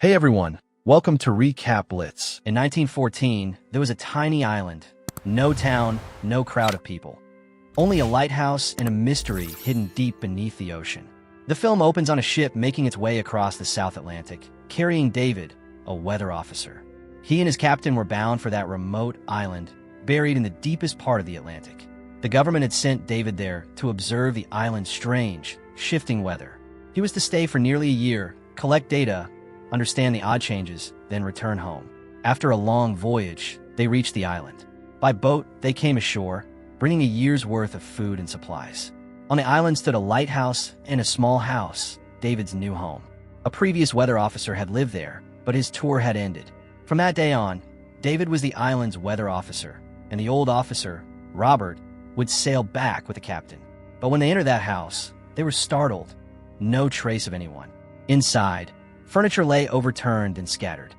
Hey everyone, welcome to Recap Blitzz. In 1914, there was a tiny island. No town, no crowd of people. Only a lighthouse and a mystery hidden deep beneath the ocean. The film opens on a ship making its way across the South Atlantic, carrying David, a weather officer. He and his captain were bound for that remote island, buried in the deepest part of the Atlantic. The government had sent David there to observe the island's strange, shifting weather. He was to stay for nearly a year, collect data, understand the odd changes, then return home. After a long voyage, they reached the island. By boat, they came ashore, bringing a year's worth of food and supplies. On the island stood a lighthouse and a small house, David's new home. A previous weather officer had lived there, but his tour had ended. From that day on, David was the island's weather officer, and the old officer, Robert, would sail back with the captain. But when they entered that house, they were startled. No trace of anyone. Inside, furniture lay overturned and scattered.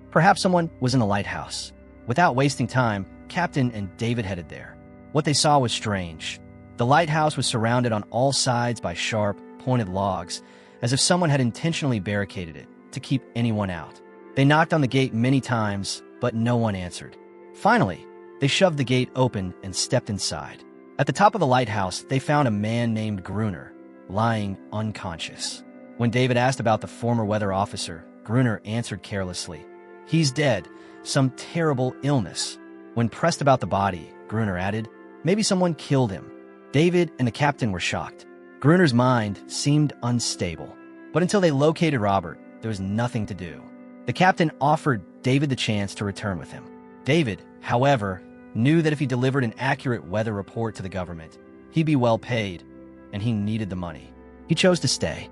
Perhaps someone was in the lighthouse. Without wasting time, Captain and David headed there. What they saw was strange. The lighthouse was surrounded on all sides by sharp, pointed logs, as if someone had intentionally barricaded it to keep anyone out. They knocked on the gate many times, but no one answered. Finally, they shoved the gate open and stepped inside. At the top of the lighthouse, they found a man named Gruner, lying unconscious. When David asked about the former weather officer, Gruner answered carelessly, "He's dead, some terrible illness." When pressed about the body, Gruner added, "Maybe someone killed him." David and the captain were shocked. Gruner's mind seemed unstable. But until they located Robert, there was nothing to do. The captain offered David the chance to return with him. David, however, knew that if he delivered an accurate weather report to the government, he'd be well paid, and he needed the money. He chose to stay.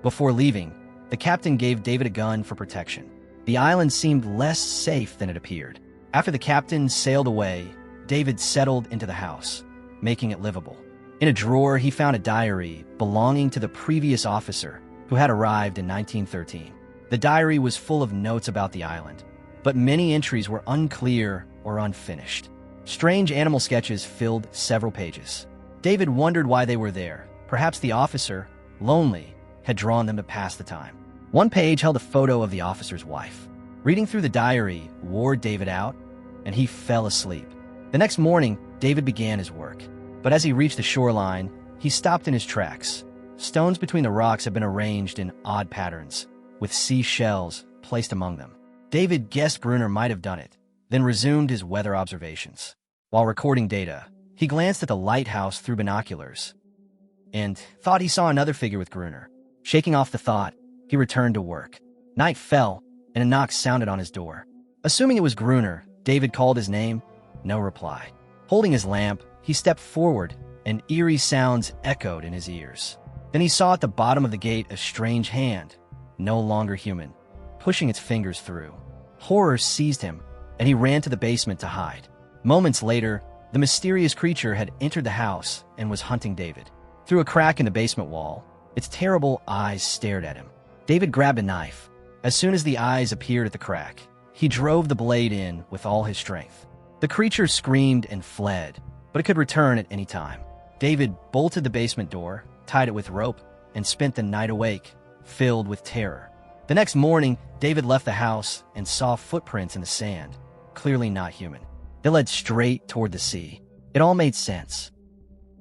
Before leaving, the captain gave David a gun for protection. The island seemed less safe than it appeared. After the captain sailed away, David settled into the house, making it livable. In a drawer, he found a diary belonging to the previous officer who had arrived in 1913. The diary was full of notes about the island, but many entries were unclear or unfinished. Strange animal sketches filled several pages. David wondered why they were there. Perhaps the officer, lonely, had drawn them to pass the time. One page held a photo of the officer's wife. Reading through the diary wore David out, and he fell asleep. The next morning, David began his work. But as he reached the shoreline, he stopped in his tracks. Stones between the rocks had been arranged in odd patterns, with seashells placed among them. David guessed Gruner might have done it, then resumed his weather observations. While recording data, he glanced at the lighthouse through binoculars and thought he saw another figure with Gruner. Shaking off the thought, he returned to work. Night fell, and a knock sounded on his door. Assuming it was Gruner, David called his name. No reply. Holding his lamp, he stepped forward, and eerie sounds echoed in his ears. Then he saw at the bottom of the gate a strange hand, no longer human, pushing its fingers through. Horror seized him, and he ran to the basement to hide. Moments later, the mysterious creature had entered the house and was hunting David. Through a crack in the basement wall, its terrible eyes stared at him. David grabbed a knife. As soon as the eyes appeared at the crack, he drove the blade in with all his strength. The creature screamed and fled, but it could return at any time. David bolted the basement door, tied it with rope, and spent the night awake, filled with terror. The next morning, David left the house and saw footprints in the sand, clearly not human. They led straight toward the sea. It all made sense.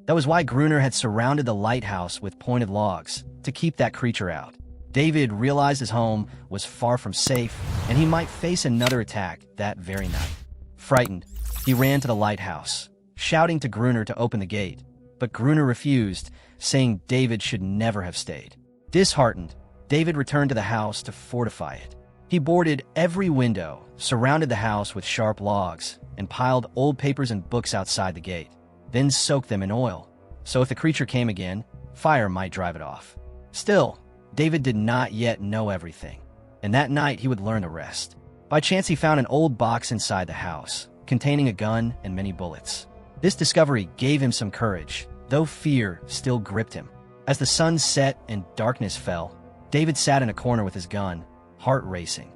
That was why Gruner had surrounded the lighthouse with pointed logs to keep that creature out. David realized his home was far from safe, and he might face another attack that very night. Frightened, he ran to the lighthouse, shouting to Gruner to open the gate, but Gruner refused, saying David should never have stayed. Disheartened, David returned to the house to fortify it. He boarded every window, surrounded the house with sharp logs, and piled old papers and books outside the gate, then soaked them in oil, so if the creature came again, fire might drive it off. Still, David did not yet know everything, and that night he would learn the rest. By chance, he found an old box inside the house, containing a gun and many bullets. This discovery gave him some courage, though fear still gripped him. As the sun set and darkness fell, David sat in a corner with his gun, heart racing.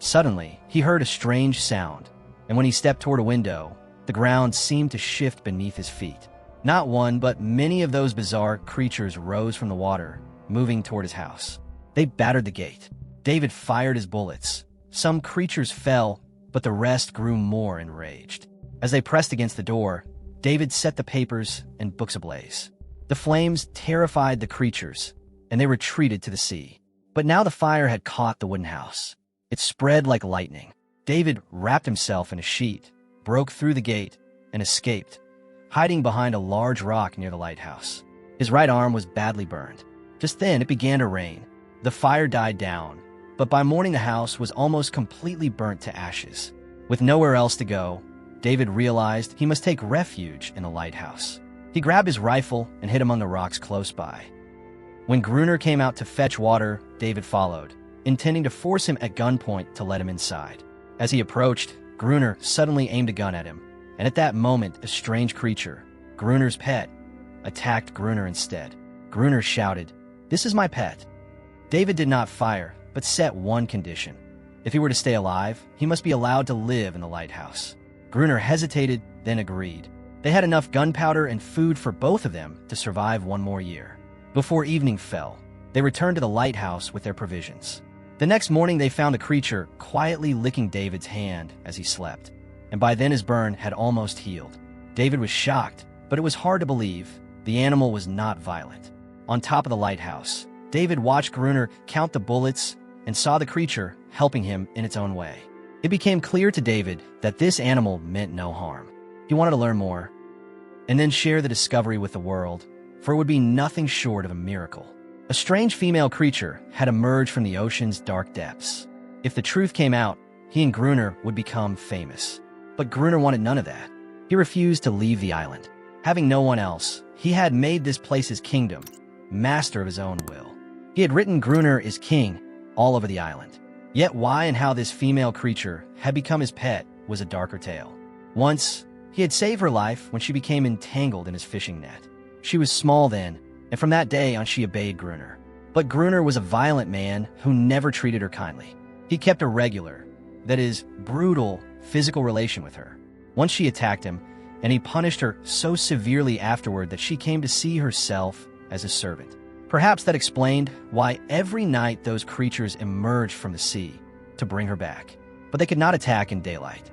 Suddenly, he heard a strange sound, and when he stepped toward a window, the ground seemed to shift beneath his feet. Not one, but many of those bizarre creatures rose from the water, moving toward his house. They battered the gate. David fired his bullets. Some creatures fell, but the rest grew more enraged. As they pressed against the door, David set the papers and books ablaze. The flames terrified the creatures, and they retreated to the sea. But now the fire had caught the wooden house. It spread like lightning. David wrapped himself in a sheet, broke through the gate, and escaped, hiding behind a large rock near the lighthouse. His right arm was badly burned. Just then, it began to rain. The fire died down, but by morning the house was almost completely burnt to ashes. With nowhere else to go, David realized he must take refuge in the lighthouse. He grabbed his rifle and hid among the rocks close by. When Gruner came out to fetch water, David followed, intending to force him at gunpoint to let him inside. As he approached, Gruner suddenly aimed a gun at him, and at that moment, a strange creature, Gruner's pet, attacked Gruner instead. Gruner shouted, "This is my pet." David did not fire, but set one condition. If he were to stay alive, he must be allowed to live in the lighthouse. Gruner hesitated, then agreed. They had enough gunpowder and food for both of them to survive one more year. Before evening fell, they returned to the lighthouse with their provisions. The next morning, they found the creature quietly licking David's hand as he slept, and by then his burn had almost healed. David was shocked, but it was hard to believe. The animal was not violent. On top of the lighthouse, David watched Gruner count the bullets and saw the creature helping him in its own way. It became clear to David that this animal meant no harm. He wanted to learn more, and then share the discovery with the world, for it would be nothing short of a miracle. A strange female creature had emerged from the ocean's dark depths. If the truth came out, he and Gruner would become famous. But Gruner wanted none of that. He refused to leave the island. Having no one else, he had made this place his kingdom, master of his own will. He had written Gruner as king all over the island. Yet why and how this female creature had become his pet was a darker tale. Once, he had saved her life when she became entangled in his fishing net. She was small then, and from that day on she obeyed Gruner. But Gruner was a violent man who never treated her kindly. He kept a regular, that is, brutal, physical relation with her. Once she attacked him, and he punished her so severely afterward that she came to see herself as a servant. Perhaps that explained why every night those creatures emerged from the sea to bring her back. But they could not attack in daylight.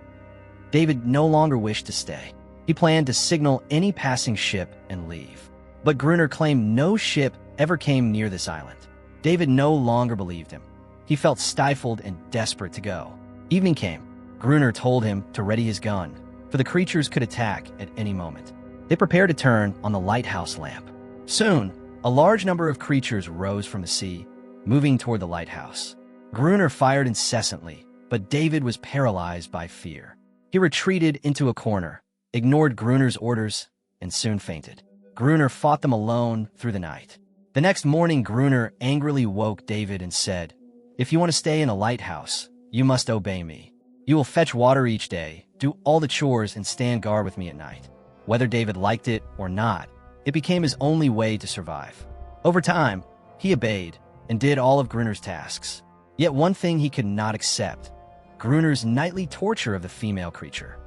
David no longer wished to stay. He planned to signal any passing ship and leave. But Gruner claimed no ship ever came near this island. David no longer believed him. He felt stifled and desperate to go. Evening came. Gruner told him to ready his gun, for the creatures could attack at any moment. They prepared to turn on the lighthouse lamp. Soon, a large number of creatures rose from the sea, moving toward the lighthouse. Gruner fired incessantly, but David was paralyzed by fear. He retreated into a corner, ignored Gruner's orders, and soon fainted. Gruner fought them alone through the night. The next morning, Gruner angrily woke David and said, "If you want to stay in a lighthouse, you must obey me. You will fetch water each day, do all the chores, and stand guard with me at night." Whether David liked it or not, it became his only way to survive. Over time, he obeyed and did all of Gruner's tasks. Yet one thing he could not accept: Gruner's nightly torture of the female creature.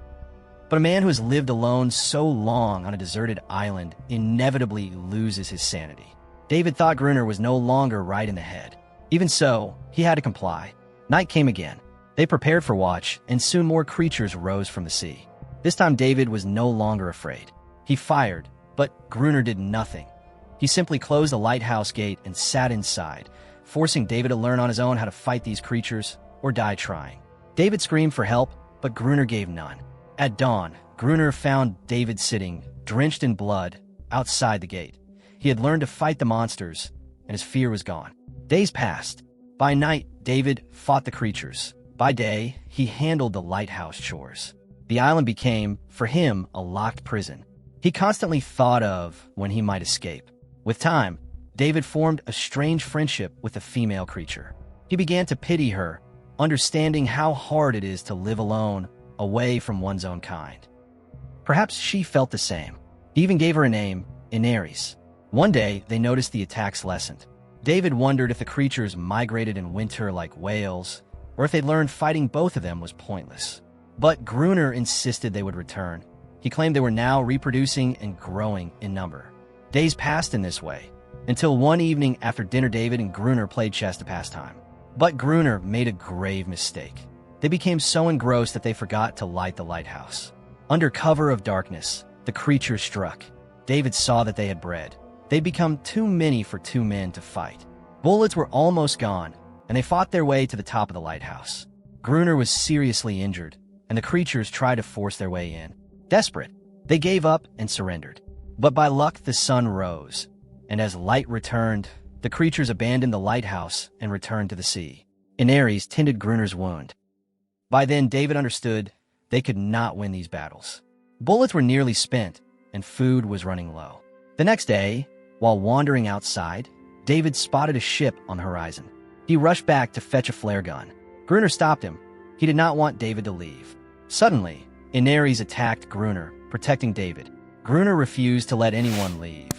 But a man who has lived alone so long on a deserted island inevitably loses his sanity. David thought Gruner was no longer right in the head. Even so, he had to comply. Night came again. They prepared for watch, and soon more creatures rose from the sea. This time David was no longer afraid. He fired, but Gruner did nothing. He simply closed the lighthouse gate and sat inside, forcing David to learn on his own how to fight these creatures or die trying. David screamed for help, but Gruner gave none. At dawn, Gruner found David sitting, drenched in blood, outside the gate. He had learned to fight the monsters, and his fear was gone. Days passed. By night, David fought the creatures. By day, he handled the lighthouse chores. The island became, for him, a locked prison. He constantly thought of when he might escape. With time, David formed a strange friendship with the female creature. He began to pity her, understanding how hard it is to live alone, away from one's own kind. Perhaps she felt the same. He even gave her a name, Inaris. One day, they noticed the attacks lessened. David wondered if the creatures migrated in winter like whales, or if they'd learned fighting both of them was pointless. But Gruner insisted they would return. He claimed they were now reproducing and growing in number. Days passed in this way, until one evening after dinner David and Gruner played chess to pass time. But Gruner made a grave mistake. They became so engrossed that they forgot to light the lighthouse. Under cover of darkness, the creatures struck. David saw that they had bred. They'd become too many for two men to fight. Bullets were almost gone, and they fought their way to the top of the lighthouse. Gruner was seriously injured, and the creatures tried to force their way in. Desperate, they gave up and surrendered. But by luck, the sun rose, and as light returned, the creatures abandoned the lighthouse and returned to the sea. Ares tended Gruner's wound. By then, David understood they could not win these battles. Bullets were nearly spent, and food was running low. The next day, while wandering outside, David spotted a ship on the horizon. He rushed back to fetch a flare gun. Gruner stopped him. He did not want David to leave. Suddenly, Ares attacked Gruner, protecting David. Gruner refused to let anyone leave.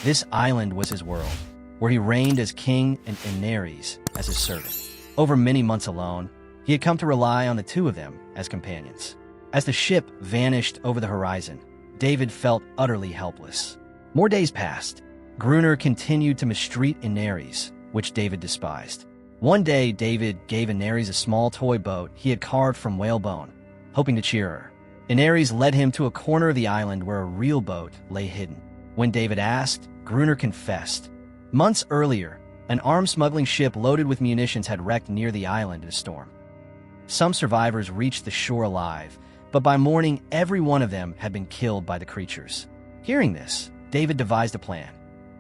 This island was his world, where he reigned as king and Ares as his servant. Over many months alone, he had come to rely on the two of them as companions. As the ship vanished over the horizon, David felt utterly helpless. More days passed. Gruner continued to mistreat Ares, which David despised. One day, David gave Ares a small toy boat he had carved from whalebone, hoping to cheer her. Ares led him to a corner of the island where a real boat lay hidden. When David asked, Gruner confessed. Months earlier, an arms smuggling ship loaded with munitions had wrecked near the island in a storm. Some survivors reached the shore alive, but by morning, every one of them had been killed by the creatures. Hearing this, David devised a plan.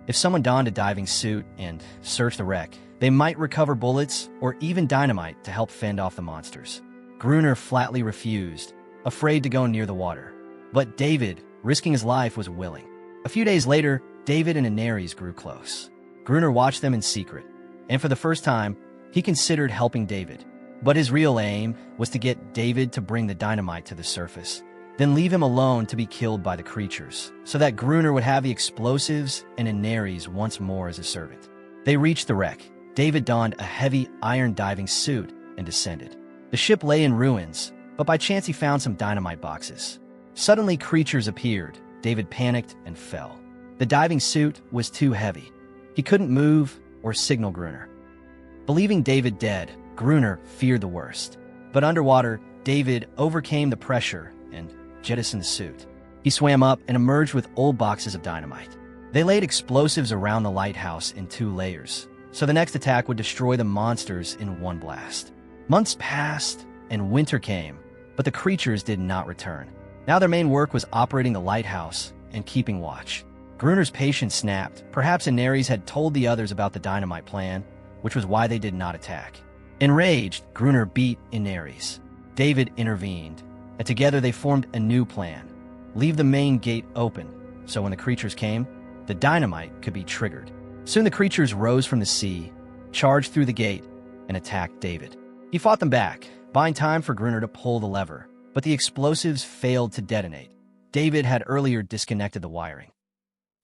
If someone donned a diving suit and searched the wreck, they might recover bullets or even dynamite to help fend off the monsters. Gruner flatly refused, afraid to go near the water. But David, risking his life, was willing. A few days later, David and Ares grew close. Gruner watched them in secret, and for the first time, he considered helping David. But his real aim was to get David to bring the dynamite to the surface, then leave him alone to be killed by the creatures, so that Gruner would have the explosives and Ares once more as a servant. They reached the wreck. David donned a heavy iron diving suit and descended. The ship lay in ruins, but by chance he found some dynamite boxes. Suddenly, creatures appeared. David panicked and fell. The diving suit was too heavy. He couldn't move or signal Gruner. Believing David dead, Gruner feared the worst. But underwater, David overcame the pressure and jettisoned the suit. He swam up and emerged with old boxes of dynamite. They laid explosives around the lighthouse in 2 layers, so the next attack would destroy the monsters in one blast. Months passed, and winter came, but the creatures did not return. Now their main work was operating the lighthouse and keeping watch. Gruner's patience snapped. Perhaps Ares had told the others about the dynamite plan, which was why they did not attack. Enraged, Gruner beat Ares. David intervened, and together they formed a new plan. Leave the main gate open, so when the creatures came, the dynamite could be triggered. Soon the creatures rose from the sea, charged through the gate, and attacked David. He fought them back, buying time for Gruner to pull the lever, but the explosives failed to detonate. David had earlier disconnected the wiring.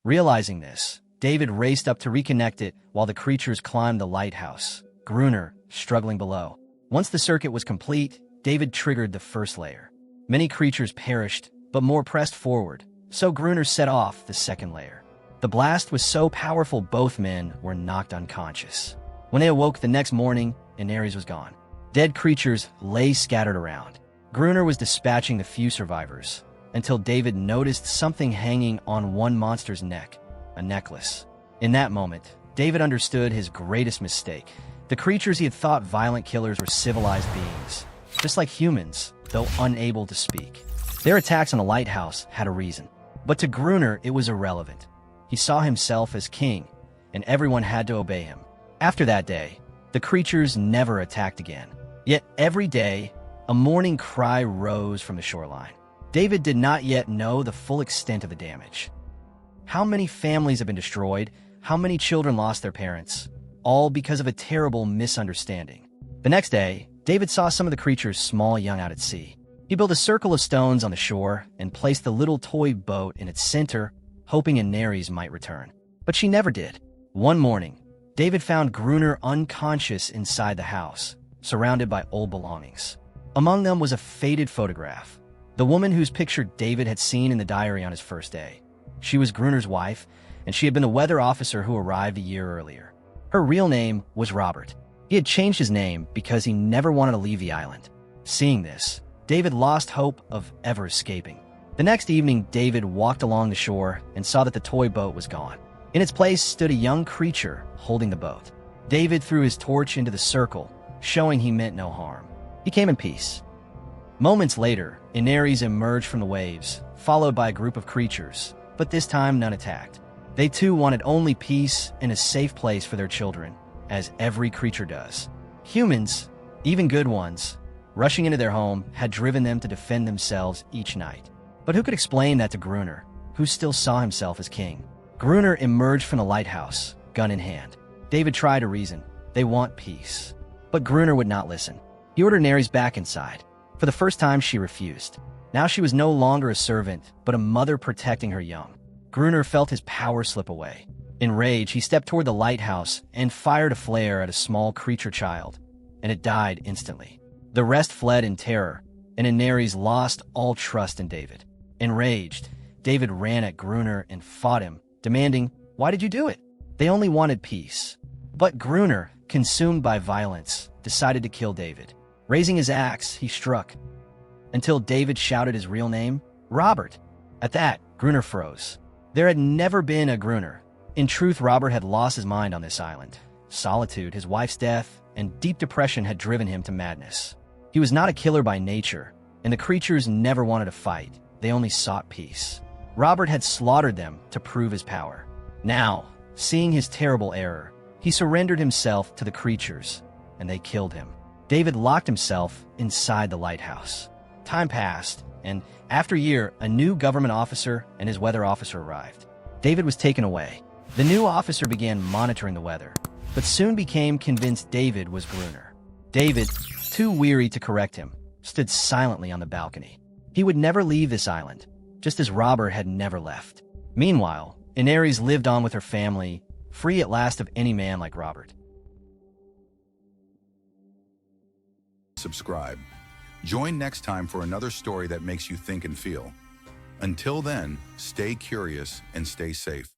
Realizing this, David raced up to reconnect it while the creatures climbed the lighthouse, Gruner struggling below. Once the circuit was complete, David triggered the first layer. Many creatures perished, but more pressed forward, so Gruner set off the second layer. The blast was so powerful both men were knocked unconscious. When they awoke the next morning, Ares was gone. Dead creatures lay scattered around. Gruner was dispatching the few survivors, until David noticed something hanging on one monster's neck, a necklace. In that moment, David understood his greatest mistake. The creatures he had thought violent killers were civilized beings, just like humans, though unable to speak. Their attacks on the lighthouse had a reason, but to Gruner it was irrelevant. He saw himself as king, and everyone had to obey him. After that day, the creatures never attacked again. Yet every day, a mourning cry rose from the shoreline. David did not yet know the full extent of the damage. How many families have been destroyed? How many children lost their parents? All because of a terrible misunderstanding. The next day, David saw some of the creatures small young out at sea. He built a circle of stones on the shore and placed the little toy boat in its center, hoping Ares might return. But she never did. One morning, David found Gruner unconscious inside the house, surrounded by old belongings. Among them was a faded photograph, the woman whose picture David had seen in the diary on his first day. She was Gruner's wife, and she had been the weather officer who arrived a year earlier. Her real name was Robert. He had changed his name because he never wanted to leave the island. Seeing this, David lost hope of ever escaping. The next evening, David walked along the shore and saw that the toy boat was gone. In its place stood a young creature holding the boat. David threw his torch into the circle, showing he meant no harm. He came in peace. Moments later, Inaries emerged from the waves, followed by a group of creatures, but this time none attacked. They too wanted only peace and a safe place for their children, as every creature does. Humans, even good ones, rushing into their home had driven them to defend themselves each night. But who could explain that to Gruner, who still saw himself as king? Gruner emerged from the lighthouse, gun in hand. David tried to reason. They want peace. But Gruner would not listen. He ordered Nares back inside. For the first time, she refused. Now she was no longer a servant, but a mother protecting her young. Gruner felt his power slip away. In rage, he stepped toward the lighthouse and fired a flare at a small creature child, and it died instantly. The rest fled in terror, and Inaries lost all trust in David. Enraged, David ran at Gruner and fought him, demanding, "Why did you do it?" They only wanted peace. But Gruner, consumed by violence, decided to kill David. Raising his axe, he struck, until David shouted his real name, Robert. At that, Gruner froze. There had never been a Gruner. In truth, Robert had lost his mind on this island. Solitude, his wife's death, and deep depression had driven him to madness. He was not a killer by nature, and the creatures never wanted to fight. They only sought peace. Robert had slaughtered them to prove his power. Now, seeing his terrible error, he surrendered himself to the creatures, and they killed him. David locked himself inside the lighthouse. Time passed, and after a year, a new government officer and his weather officer arrived. David was taken away. The new officer began monitoring the weather, but soon became convinced David was Gruner. David, too weary to correct him, stood silently on the balcony. He would never leave this island, just as Robert had never left. Meanwhile, Inaries lived on with her family, free at last of any man like Robert. Subscribe. Join next time for another story that makes you think and feel. Until then, stay curious and stay safe.